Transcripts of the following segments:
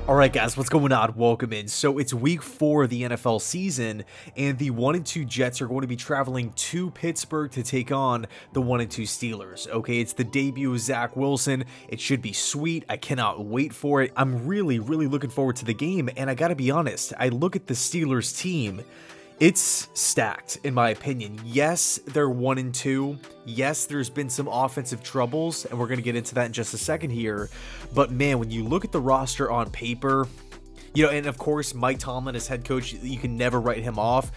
Alright guys, what's going on? Welcome in. So it's week 4 of the NFL season, and the 1-2 Jets are going to be traveling to Pittsburgh to take on the 1-2 Steelers. Okay, it's the debut of Zach Wilson. It should be sweet. I cannot wait for it. I'm really looking forward to the game, and I gotta be honest, I look at the Steelers team. It's stacked, in my opinion. Yes, they're 1-2. Yes, there's been some offensive troubles, and we're going to get into that in just a second here. But man, when you look at the roster on paper, you know, and of course, Mike Tomlin as head coach, you can never write him off.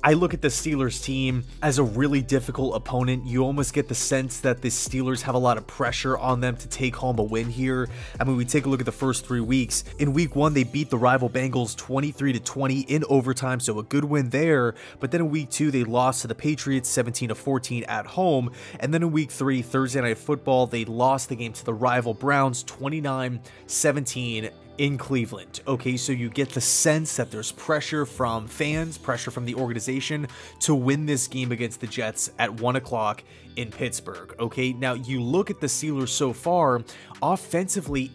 I look at the Steelers team as a really difficult opponent. You almost get the sense that the Steelers have a lot of pressure on them to take home a win here. I mean, we take a look at the first 3 weeks. In week 1, they beat the rival Bengals 23-20 in overtime, so a good win there. But then in week 2, they lost to the Patriots 17-14 at home. And then in week 3, Thursday Night Football, they lost the game to the rival Browns 29-17 in Cleveland. Okay, so you get the sense that there's pressure from fans, pressure from the organization to win this game against the Jets at 1 o'clock in Pittsburgh. Okay, now you look at the Steelers so far, offensively,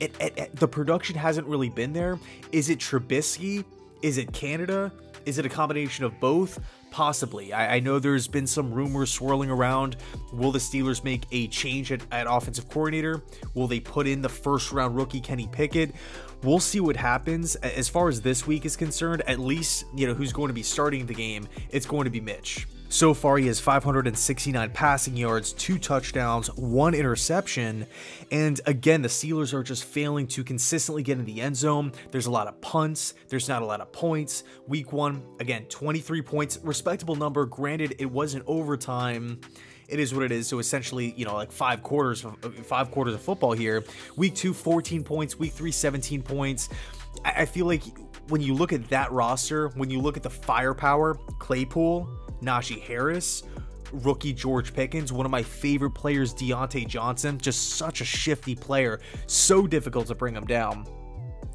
the production hasn't really been there. Is it Trubisky? Is it Canada? Is it a combination of both? Possibly. I know there's been some rumors swirling around. Will the Steelers make a change at offensive coordinator? Will they put in the first round rookie Kenny Pickett? We'll see what happens. As far as this week is concerned, at least, you know, who's going to be starting the game, it's going to be Mitch. So far, he has 569 passing yards, 2 touchdowns, 1 interception. And again, the Steelers are just failing to consistently get in the end zone. There's a lot of punts. There's not a lot of points. Week 1, again, 23 points, respectable number. Granted, it wasn't overtime. It is what it is. So essentially, you know, like 5 quarters of football here. Week 2, 14 points. Week 3, 17 points. I feel like when you look at that roster, when you look at the firepower, Claypool, Najee Harris, rookie George Pickens, one of my favorite players, Deontay Johnson, just such a shifty player, so difficult to bring him down.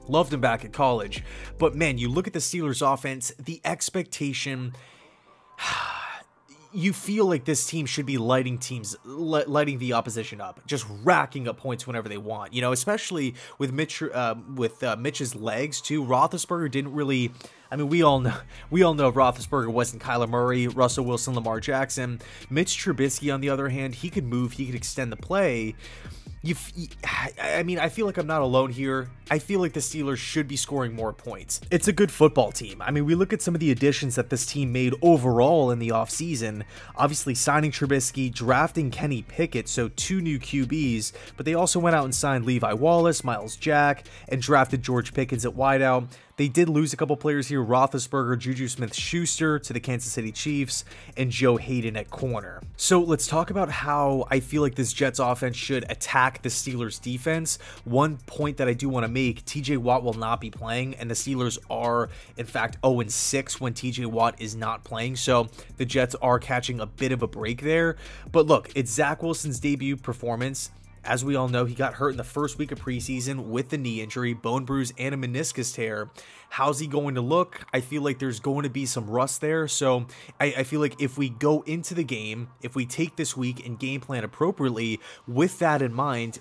Loved him back at college. But man, you look at the Steelers offense, the expectation, you feel like this team should be lighting the opposition up, just racking up points whenever they want. You know, especially with Mitch's legs too. Roethlisberger didn't really. I mean, we all know Roethlisberger wasn't Kyler Murray, Russell Wilson, Lamar Jackson. Mitch Trubisky, on the other hand, he could move, he could extend the play. I mean, I feel like I'm not alone here. I feel like the Steelers should be scoring more points. It's a good football team. I mean, we look at some of the additions that this team made overall in the offseason. Obviously, signing Trubisky, drafting Kenny Pickett, so 2 new QBs, but they also went out and signed Levi Wallace, Miles Jack, and drafted George Pickens at wideout. They did lose a couple players here, Roethlisberger, Juju Smith-Schuster to the Kansas City Chiefs, and Joe Hayden at corner. So let's talk about how I feel like this Jets offense should attack the Steelers defense. One point that I do want to make, TJ Watt will not be playing, and the Steelers are, in fact, 0-6 when TJ Watt is not playing, so the Jets are catching a bit of a break there. But look, it's Zach Wilson's debut performance. As we all know, he got hurt in the first week of preseason with the knee injury, bone bruise, and a meniscus tear. How's he going to look? I feel like there's going to be some rust there. So I feel like if we go into the game, if we take this week and game plan appropriately with that in mind,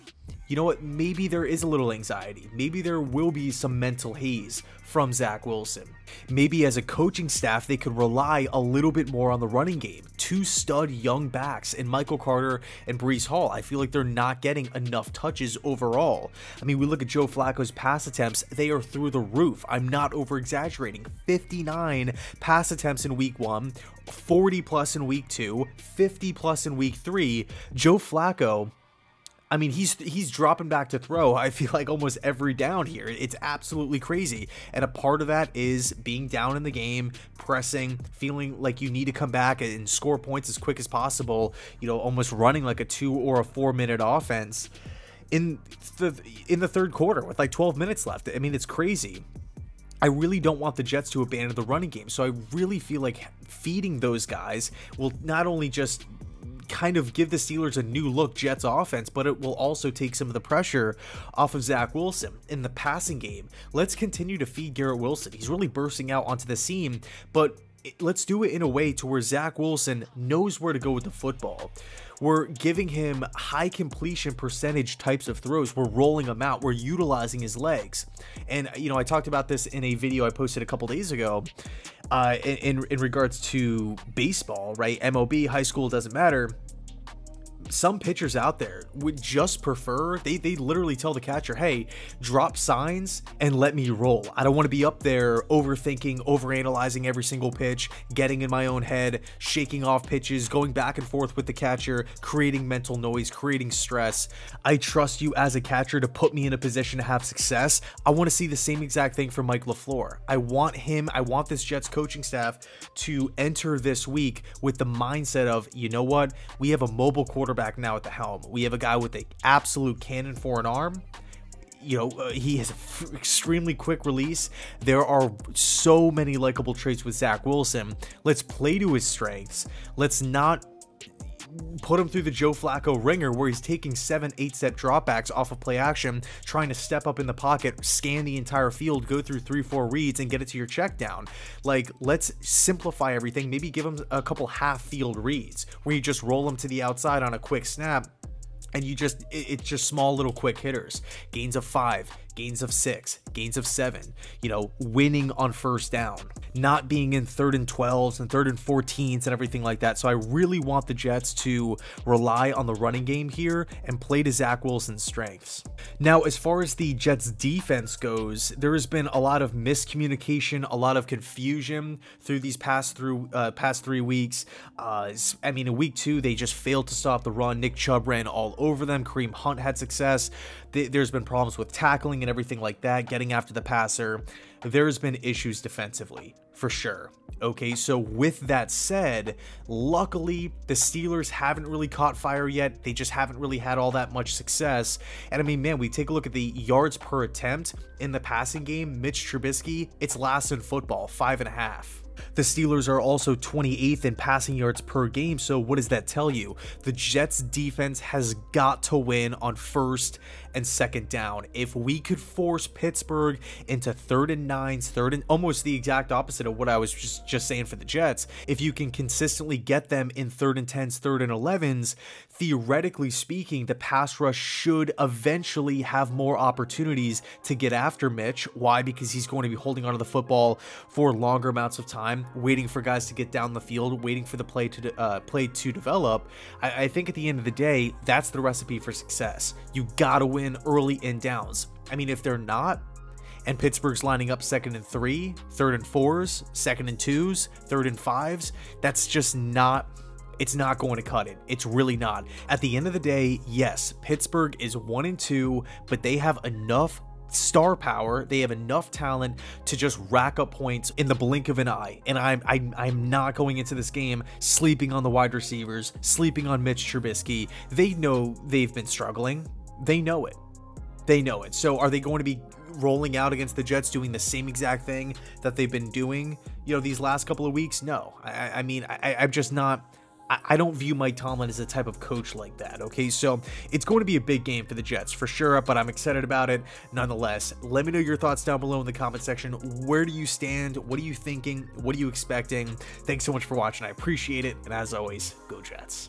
you know what? Maybe there is a little anxiety. Maybe there will be some mental haze from Zach Wilson. Maybe as a coaching staff, they could rely a little bit more on the running game. 2 stud young backs in Michael Carter and Breece Hall. I feel like they're not getting enough touches overall. I mean, we look at Joe Flacco's pass attempts. They are through the roof. I'm not over-exaggerating. 59 pass attempts in week 1, 40 plus in week 2, 50 plus in week 3. Joe Flacco, I mean, he's dropping back to throw, I feel like, almost every down here. It's absolutely crazy. And a part of that is being down in the game, pressing, feeling like you need to come back and score points as quick as possible, you know, almost running like a 2 or a 4 minute offense in the third quarter with like 12 minutes left. I mean, it's crazy. I really don't want the Jets to abandon the running game. So I really feel like feeding those guys will not only just kind of give the Steelers a new look Jets offense, but it will also take some of the pressure off of Zach Wilson in the passing game. Let's continue to feed Garrett Wilson. He's really bursting out onto the scene, but let's do it in a way to where Zach Wilson knows where to go with the football. We're giving him high completion percentage types of throws. We're rolling them out. We're utilizing his legs. And, you know, I talked about this in a video I posted a couple days ago in regards to baseball, right? MLB, high school, doesn't matter. Some pitchers out there would just prefer, they literally tell the catcher, hey, drop signs and let me roll. I don't want to be up there overthinking, overanalyzing every single pitch, getting in my own head, shaking off pitches, going back and forth with the catcher, creating mental noise, creating stress. I trust you as a catcher to put me in a position to have success. I want to see the same exact thing from Mike LaFleur. I want this Jets coaching staff to enter this week with the mindset of, you know what, we have a mobile quarterback now at the helm. We have a guy with an absolute cannon for an arm. You know, he has an extremely quick release. There are so many likable traits with Zach Wilson. Let's play to his strengths. Let's not put him through the Joe Flacco ringer where he's taking 7-8 step dropbacks off of play action, trying to step up in the pocket, scan the entire field, go through 3-4 reads and get it to your check down. Like, let's simplify everything. Maybe give him a couple half field reads where you just roll him to the outside on a quick snap. And it's just small little quick hitters, gains of 5, gains of 6, gains of 7, you know, winning on first down, not being in 3rd and 12s and 3rd and 14s and everything like that. So I really want the Jets to rely on the running game here and play to Zach Wilson's strengths. Now, as far as the Jets defense goes, there has been a lot of miscommunication, a lot of confusion through these past 3 weeks. I mean, in week 2, they just failed to stop the run. Nick Chubb ran all over them. Kareem Hunt had success. There's been problems with tackling and everything like that, getting after the passer. There's been issues defensively, for sure. Okay, so with that said, luckily, the Steelers haven't really caught fire yet. They just haven't really had all that much success. And I mean, man, we take a look at the yards per attempt in the passing game. Mitch Trubisky, it's last in football, 5.5. The Steelers are also 28th in passing yards per game, so what does that tell you? The Jets defense has got to win on 1st and 2nd down. If we could force Pittsburgh into 3rd and 9s, 3rd and almost the exact opposite of what I was just saying for the Jets, if you can consistently get them in 3rd and 10s, 3rd and 11s, theoretically speaking, the pass rush should eventually have more opportunities to get after Mitch. Why? Because he's going to be holding onto the football for longer amounts of time, waiting for guys to get down the field, waiting for the play to develop. I think at the end of the day, that's the recipe for success. You gotta win early in downs. I mean, if they're not, and Pittsburgh's lining up 2nd and 3, 3rd and 4s, 2nd and 2s, 3rd and 5s, that's just not, it's not going to cut it. It's really not. At the end of the day, yes, Pittsburgh is 1 and 2, but they have enough star power, they have enough talent to just rack up points in the blink of an eye. And I'm not going into this game sleeping on the wide receivers, sleeping on Mitch Trubisky. They know they've been struggling. They know it. They know it. So are they going to be rolling out against the Jets doing the same exact thing that they've been doing, you know, these last couple of weeks? No. I mean, I'm just not. I don't view Mike Tomlin as a type of coach like that, okay? So it's going to be a big game for the Jets for sure, but I'm excited about it nonetheless. Let me know your thoughts down below in the comment section. Where do you stand? What are you thinking? What are you expecting? Thanks so much for watching. I appreciate it. And as always, go Jets.